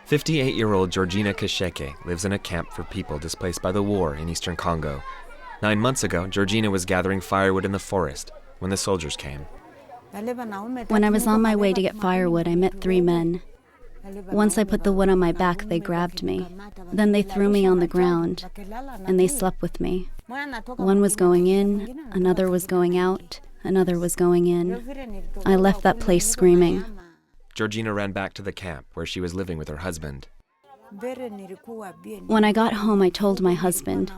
58-year-old GEORGINA KASHEKE lives in a camp for people displaced by the war in eastern Congo. 9 months ago, GEORGINA was gathering firewood in the forest when the soldiers came. When I was on my way to get firewood, I met 3 men. Once I put the wood on my back, they grabbed me. Then they threw me on the ground, and they slept with me. One was going in, another was going out, another was going in. I left that place screaming. GEORGINA ran back to the camp where she was living with her husband. When I got home, I told my husband.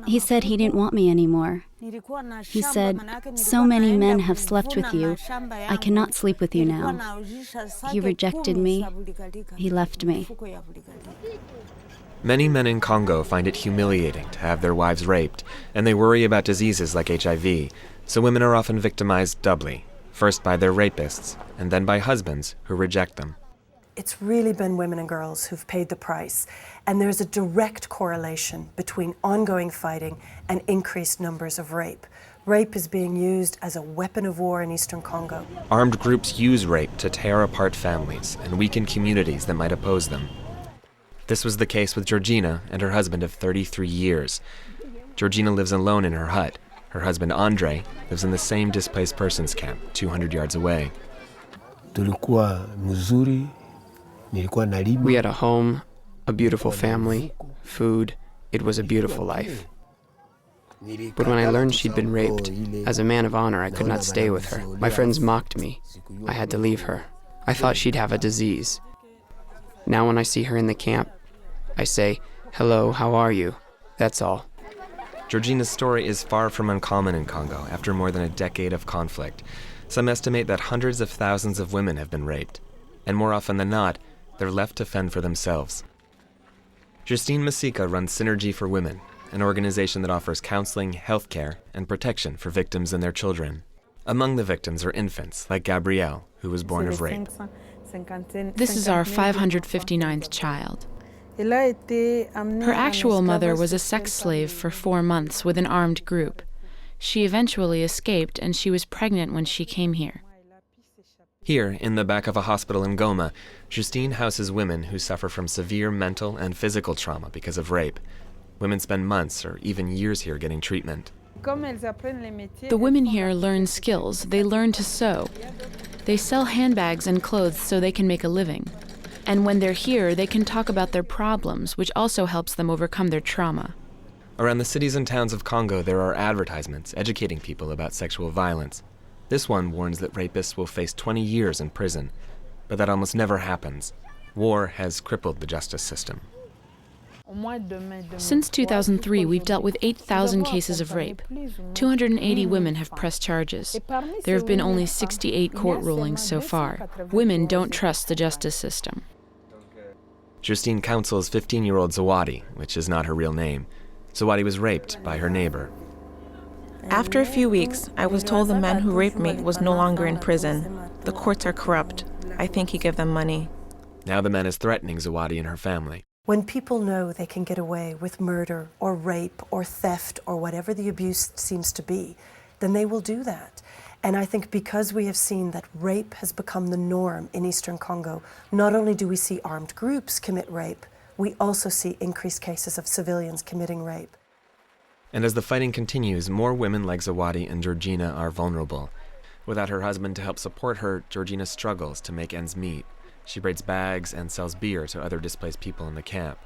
He said he didn't want me anymore. He said, "So many men have slept with you. I cannot sleep with you now." He rejected me. He left me. Many men in Congo find it humiliating to have their wives raped, and they worry about diseases like HIV, so women are often victimized doubly, first by their rapists, and then by husbands who reject them. It's really been women and girls who've paid the price, and there's a direct correlation between ongoing fighting and increased numbers of rape. Rape is being used as a weapon of war in eastern Congo. Armed groups use rape to tear apart families and weaken communities that might oppose them. This was the case with GEORGINA and her husband of 33 years. GEORGINA lives alone in her hut. Her husband, ANDRÉ, lives in the same displaced persons camp, 200 yards away. We had a home, a beautiful family, food. It was a beautiful life. But when I learned she'd been raped, as a man of honor, I could not stay with her. My friends mocked me. I had to leave her. I thought she'd have a disease. Now when I see her in the camp, I say, "Hello, how are you?" That's all. GEORGINA's story is far from uncommon in Congo after more than a decade of conflict. Some estimate that hundreds of thousands of women have been raped, and more often than not, they're left to fend for themselves. Justine Masika runs Synergy for Women, an organization that offers counseling, healthcare, and protection for victims and their children. Among the victims are infants, like Gabrielle, who was born of rape. This is our 559th child. Her actual mother was a sex slave for 4 months with an armed group. She eventually escaped, and she was pregnant when she came here. Here, in the back of a hospital in Goma, Justine houses women who suffer from severe mental and physical trauma because of rape. Women spend months or even years here getting treatment. The women here learn skills. They learn to sew. They sell handbags and clothes so they can make a living. And when they're here, they can talk about their problems, which also helps them overcome their trauma. Around the cities and towns of Congo, there are advertisements educating people about sexual violence. This one warns that rapists will face 20 years in prison, but that almost never happens. War has crippled the justice system. Since 2003, we've dealt with 8,000 cases of rape. 280 women have pressed charges. There have been only 68 court rulings so far. Women don't trust the justice system. Justine counsels 15-year-old Zawadi, which is not her real name. Zawadi was raped by her neighbor. After a few weeks, I was told the man who raped me was no longer in prison. The courts are corrupt. I think he gave them money. Now the man is threatening Zawadi and her family. When people know they can get away with murder or rape or theft or whatever the abuse seems to be, then they will do that. And I think because we have seen that rape has become the norm in eastern Congo, not only do we see armed groups commit rape, we also see increased cases of civilians committing rape. And as the fighting continues, more women like Zawadi and GEORGINA are vulnerable. Without her husband to help support her, GEORGINA struggles to make ends meet. She braids bags and sells beer to other displaced people in the camp.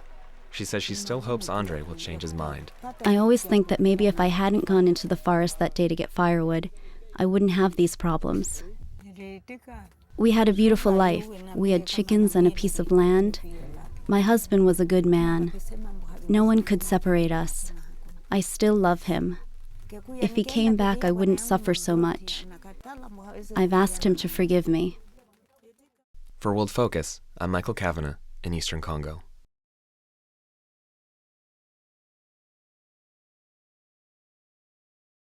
She says she still hopes ANDRÉ will change his mind. I always think that maybe if I hadn't gone into the forest that day to get firewood, I wouldn't have these problems. We had a beautiful life. We had chickens and a piece of land. My husband was a good man. No one could separate us. I still love him. If he came back, I wouldn't suffer so much. I've asked him to forgive me. For Worldfocus, I'm Kavanagh in eastern Congo.